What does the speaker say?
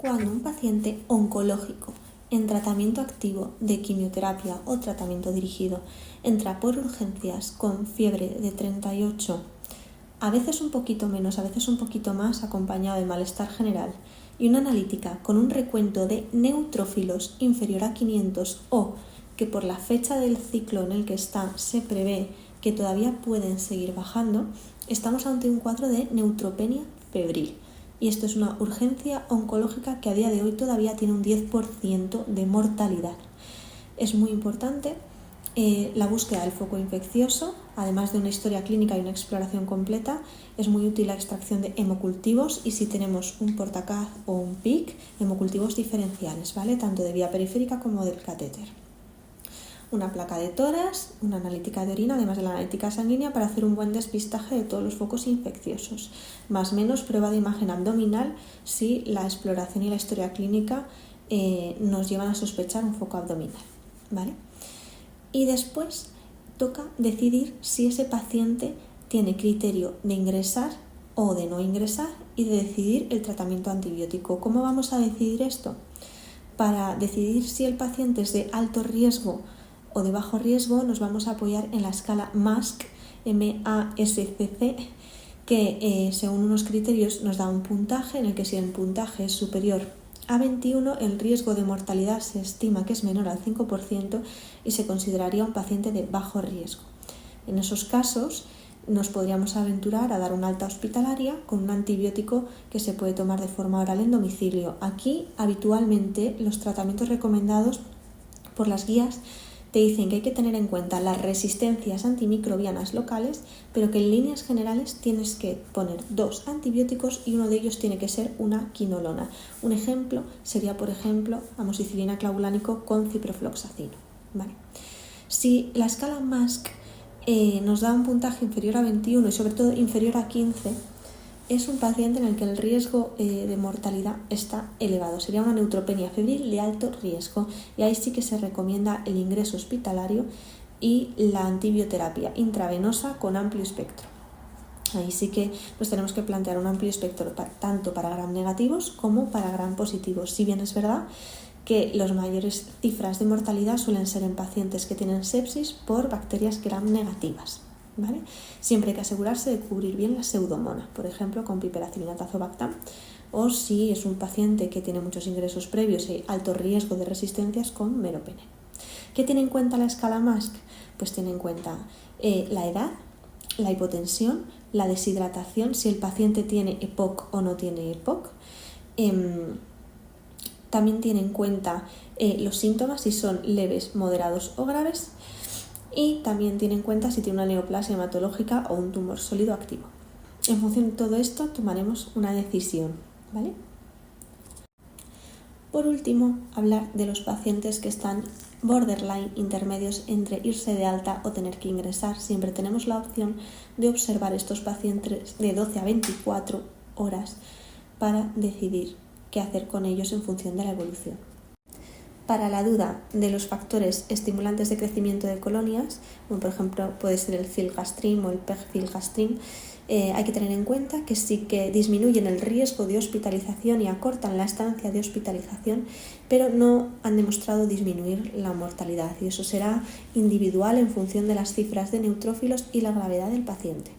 cuando un paciente oncológico en tratamiento activo de quimioterapia o tratamiento dirigido entra por urgencias con fiebre de 38, a veces un poquito menos, a veces un poquito más, acompañado de malestar general, y una analítica con un recuento de neutrófilos inferior a 500 o que por la fecha del ciclo en el que está se prevé que todavía pueden seguir bajando, estamos ante un cuadro de neutropenia febril. Y esto es una urgencia oncológica que a día de hoy todavía tiene un 10% de mortalidad. Es muy importante la búsqueda del foco infeccioso, además de una historia clínica y una exploración completa. Es muy útil la extracción de hemocultivos y si tenemos un portacaz o un PIC, hemocultivos diferenciales, ¿vale? Tanto de vía periférica como del catéter. Una placa de tórax, una analítica de orina, además de la analítica sanguínea, para hacer un buen despistaje de todos los focos infecciosos. Más o menos prueba de imagen abdominal si la exploración y la historia clínica nos llevan a sospechar un foco abdominal, ¿vale? Y después toca decidir si ese paciente tiene criterio de ingresar o de no ingresar y de decidir el tratamiento antibiótico. ¿Cómo vamos a decidir esto? Para decidir si el paciente es de alto riesgo o de bajo riesgo, nos vamos a apoyar en la escala MASC, M-A-S-C-C, que según unos criterios nos da un puntaje en el que si el puntaje es superior a 21, el riesgo de mortalidad se estima que es menor al 5% y se consideraría un paciente de bajo riesgo. En esos casos nos podríamos aventurar a dar una alta hospitalaria con un antibiótico que se puede tomar de forma oral en domicilio. Aquí habitualmente los tratamientos recomendados por las guías te dicen que hay que tener en cuenta las resistencias antimicrobianas locales, pero que en líneas generales tienes que poner 2 antibióticos y uno de ellos tiene que ser una quinolona. Un ejemplo sería, por ejemplo, amoxicilina clavulánico con ciprofloxacino, ¿vale? Si la escala MASC nos da un puntaje inferior a 21 y sobre todo inferior a 15, es un paciente en el que el riesgo de mortalidad está elevado. Sería una neutropenia febril de alto riesgo y ahí sí que se recomienda el ingreso hospitalario y la antibioterapia intravenosa con amplio espectro. Ahí sí que nos tenemos que plantear un amplio espectro tanto para gram negativos como para gram positivos. Si bien es verdad que las mayores cifras de mortalidad suelen ser en pacientes que tienen sepsis por bacterias gram negativas, ¿vale? Siempre hay que asegurarse de cubrir bien la pseudomonas, por ejemplo con piperacilina tazobactam, o si es un paciente que tiene muchos ingresos previos y alto riesgo de resistencias con meropenem. ¿Qué tiene en cuenta la escala MASC? Pues tiene en cuenta la edad, la hipotensión, la deshidratación, si el paciente tiene EPOC o no tiene EPOC. También tiene en cuenta los síntomas, si son leves, moderados o graves. Y también tiene en cuenta si tiene una neoplasia hematológica o un tumor sólido activo. En función de todo esto tomaremos una decisión, ¿vale? Por último, hablar de los pacientes que están borderline, intermedios entre irse de alta o tener que ingresar. Siempre tenemos la opción de observar estos pacientes de 12 a 24 horas para decidir qué hacer con ellos en función de la evolución. Para la duda de los factores estimulantes de crecimiento de colonias, como por ejemplo puede ser el filgastrim o el pegfilgastrim, hay que tener en cuenta que sí que disminuyen el riesgo de hospitalización y acortan la estancia de hospitalización, pero no han demostrado disminuir la mortalidad y eso será individual en función de las cifras de neutrófilos y la gravedad del paciente.